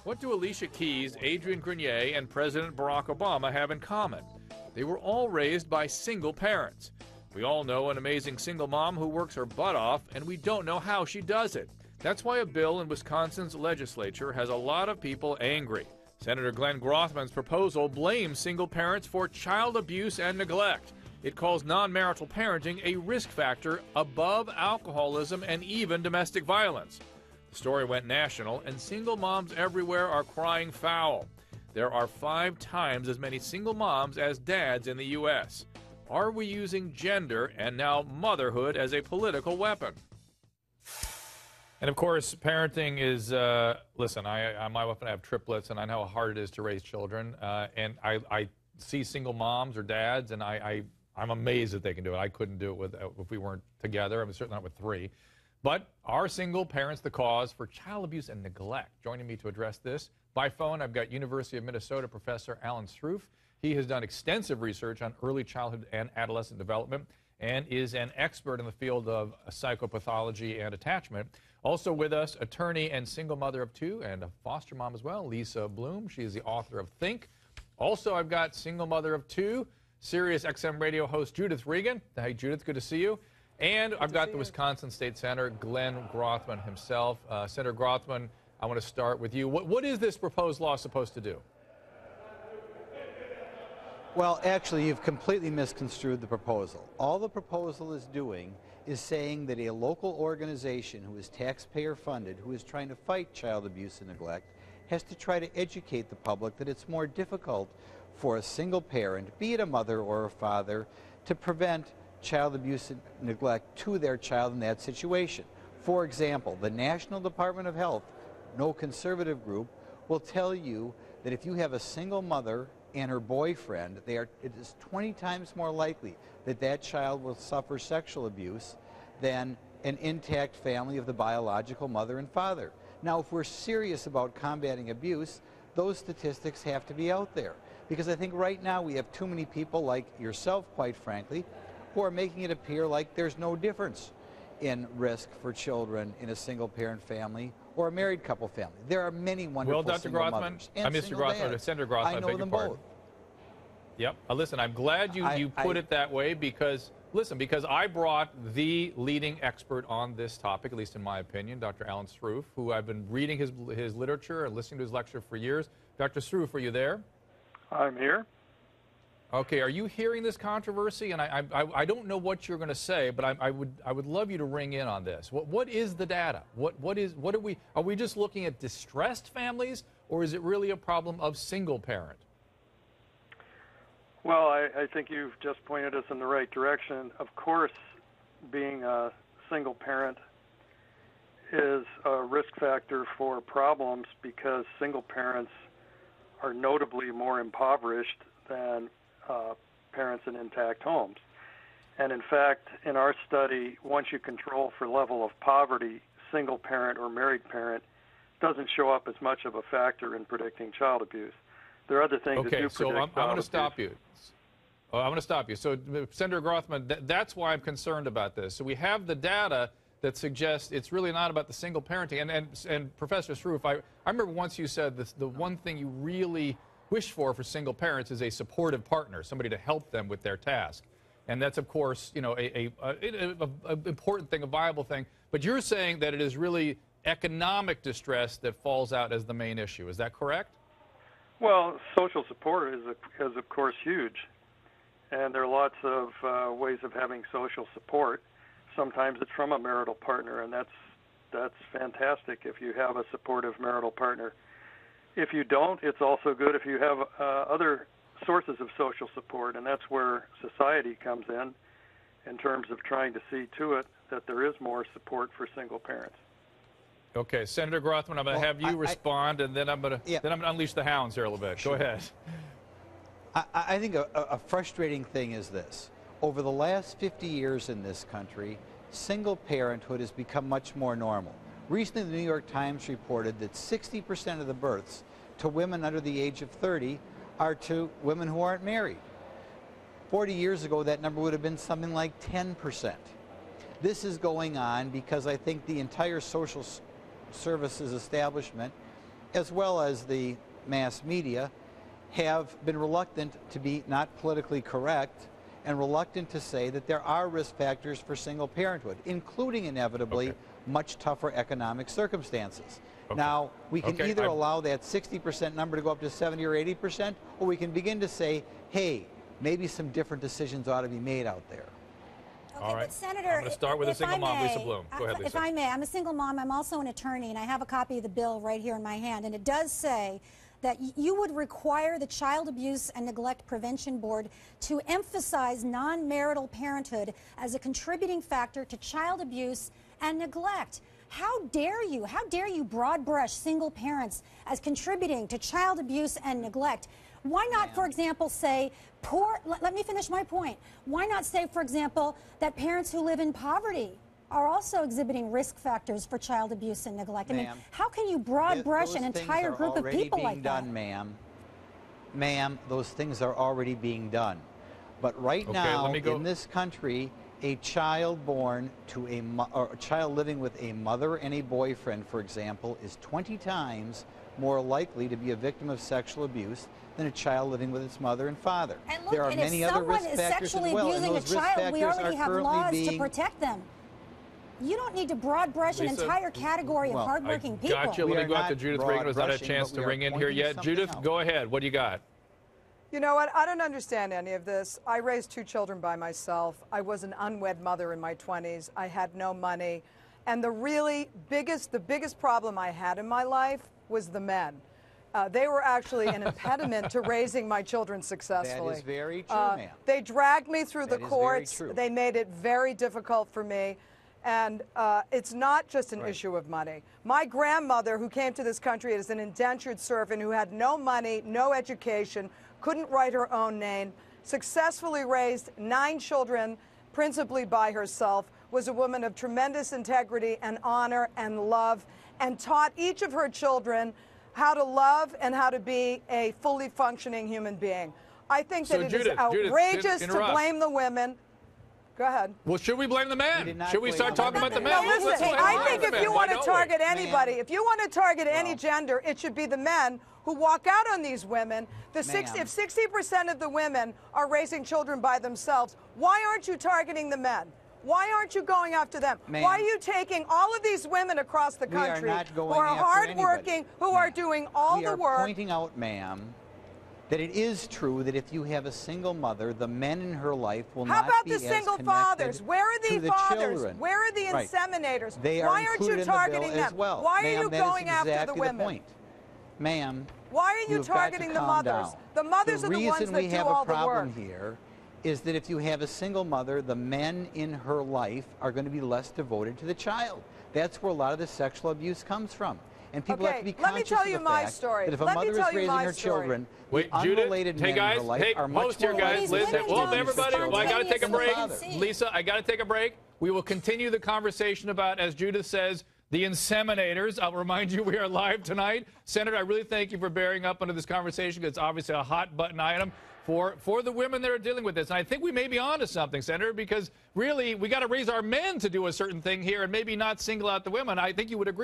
What do Alicia Keys, Adrian Grenier, and President Barack Obama have in common? They were all raised by single parents. We all know an amazing single mom who works her butt off, and we don't know how she does it. That's why a bill in Wisconsin's legislature has a lot of people angry. Senator Glenn Grothman's proposal blames single parents for child abuse and neglect. It calls non-marital parenting a risk factor above alcoholism and even domestic violence. The story went national, and single moms everywhere are crying foul. There are 5 times as many single moms as dads in the U.S. Are we using gender and now motherhood as a political weapon? And of course, parenting is, listen, my wife and I have triplets, and I know how hard it is to raise children. And I see single moms or dads, and I'm amazed that they can do it. I couldn't do it if we weren't together. I'm certainly not with 3. But are single parents the cause for child abuse and neglect? Joining me to address this by phone, I've got University of Minnesota Professor Alan Sroufe. He has done extensive research on early childhood and adolescent development and is an expert in the field of psychopathology and attachment. Also with us, attorney and single mother of 2 and a foster mom as well, Lisa Bloom. She is the author of Think. Also, I've got single mother of 2, Sirius XM radio host Judith Regan. Hey, Judith, good to see you. And I've got the Wisconsin State Senator, Glenn Grothman himself. Senator Grothman, I want to start with you. What is this proposed law supposed to do? Well, actually, you've completely misconstrued the proposal. All the proposal is doing is saying that a local organization who is taxpayer funded, who is trying to fight child abuse and neglect, has to try to educate the public that it's more difficult for a single parent, be it a mother or a father, to prevent child abuse and neglect to their child in that situation. For example, the National Department of Health, no conservative group, will tell you that if you have a single mother and her boyfriend, it is 20 times more likely that that child will suffer sexual abuse than an intact family of the biological mother and father. Now, if we're serious about combating abuse, those statistics have to be out there. Because I think right now we have too many people like yourself, quite frankly, who are making it appear like there's no difference in risk for children in a single-parent family or a married couple family. There are many wonderful single mothers and Mr. Grothman, Senator Grothman, I know them both. Yep. Listen, I'm glad you put it that way because, listen, because I brought the leading expert on this topic, at least in my opinion, Dr. Alan Sroufe, who I've been reading his literature and listening to his lecture for years. Dr. Sroufe, are you there? I'm here. Okay, are you hearing this controversy? And I don't know what you're going to say, but I would love you to ring in on this. What is the data? Are we just looking at distressed families, or is it really a problem of single parent? Well, I think you've just pointed us in the right direction. Of course, being a single parent is a risk factor for problems because single parents are notably more impoverished than parents in intact homes. And in fact, in our study, once you control for level of poverty, single parent or married parent doesn't show up as much of a factor in predicting child abuse. There are other things that do predict child abuse. Okay, so I'm going to stop you. I'm going to stop you. So, Senator Grothman, that's why I'm concerned about this. So we have the data that suggests it's really not about the single parenting. And Professor Sroufe, I remember once you said this, the one thing you really wish for single parents is a supportive partner, somebody to help them with their task. And that's, of course, you know, a important thing, a viable thing. But you're saying that it is really economic distress that falls out as the main issue. Is that correct? Well, social support is of course, huge. And there are lots of ways of having social support. Sometimes it's from a marital partner, and that's fantastic if you have a supportive marital partner. If you don't, it's also good if you have other sources of social support, and that's where society comes in terms of trying to see to it that there is more support for single parents. Okay, Senator Grothman, I'm going to have you respond, and then I'm going to unleash the hounds here a little bit. Sure. Go ahead. I think a frustrating thing is this. Over the last 50 years in this country, single parenthood has become much more normal. Recently, the New York Times reported that 60% of the births to women under the age of 30 are to women who aren't married. 40 years ago, that number would have been something like 10%. This is going on because I think the entire social services establishment as well as the mass media, have been reluctant to be not politically correct and reluctant to say that there are risk factors for single parenthood, including inevitably much tougher economic circumstances. Now, we can either allow that 60% number to go up to 70 or 80%, or we can begin to say, hey, maybe some different decisions ought to be made out there. Okay, All right. but Senator, I'm going to start with a single mom, Lisa Bloom. Go ahead, Lisa. If I may, I'm a single mom. I'm also an attorney, and I have a copy of the bill right here in my hand. And it does say that you would require the Child Abuse and Neglect Prevention Board to emphasize non-marital parenthood as a contributing factor to child abuse and neglect. How dare you? How dare you broad brush single parents as contributing to child abuse and neglect? Why not, for example, say let me finish my point. Why not say, for example, that parents who live in poverty are also exhibiting risk factors for child abuse and neglect? I mean, how can you broad brush an entire group of people like that? Ma'am, those things are already being done. But right now, in this country, a child born to a child living with a mother and a boyfriend, for example, is 20 times more likely to be a victim of sexual abuse than a child living with its mother and father. And look, there are and many if other risk someone is factors sexually as well, abusing and a those risk child, we factors already are have currently laws being to protect them. You don't need to broad brush an entire category of hardworking people. Gotcha. Let me go out to Judith Reagan, who's not had a chance to ring in here yet. Judith, go ahead. What do you got? You know what? I don't understand any of this. I raised 2 children by myself. I was an unwed mother in my 20s. I had no money. And the biggest problem I had in my life was the men. They were actually an impediment to raising my children successfully. That is very true, ma'am. They dragged me through the courts. Very true. They made it very difficult for me. And it's not just an issue of money. My grandmother, who came to this country as an indentured servant, who had no money, no education, couldn't write her own name, successfully raised 9 children, principally by herself, was a woman of tremendous integrity and honor and love, and taught each of her children how to love and how to be a fully functioning human being. I think that it is outrageous to blame the women. Go ahead. Well, should we blame the men? Should we start talking about the men? No, listen, I think if you want to target anybody, if you want to target any gender, it should be the men who walk out on these women. If 60% of the women are raising children by themselves, why aren't you targeting the men? Why aren't you going after them? Why are you taking all of these women across the country who are hardworking, who are doing all the work? We are pointing out, ma'am, that it is true that if you have a single mother, the men in her life will not be as connected. How about the single fathers? Where are the fathers? Children. Where are the inseminators? They are Why aren't you targeting them? Well. Why are you going after the women? The point. Ma'am, why are you targeting the mothers? The mothers are the ones that do all the work. The reason we have a problem here is that if you have a single mother, the men in her life are going to be less devoted to the child. That's where a lot of the sexual abuse comes from. And people have to be conscious of the fact that if a mother is raising her children, unrelated men in her life are much more likely to be sexually abused. Everybody, I got to take a break. Lisa, I got to take a break. We will continue the conversation about, as Judith says, the inseminators. I'll remind you, we are live tonight. Senator, I really thank you for bearing up under this conversation, because it's obviously a hot button item for the women that are dealing with this. And I think we may be on to something, Senator, because really we got to raise our men to do a certain thing here and maybe not single out the women. I think you would agree.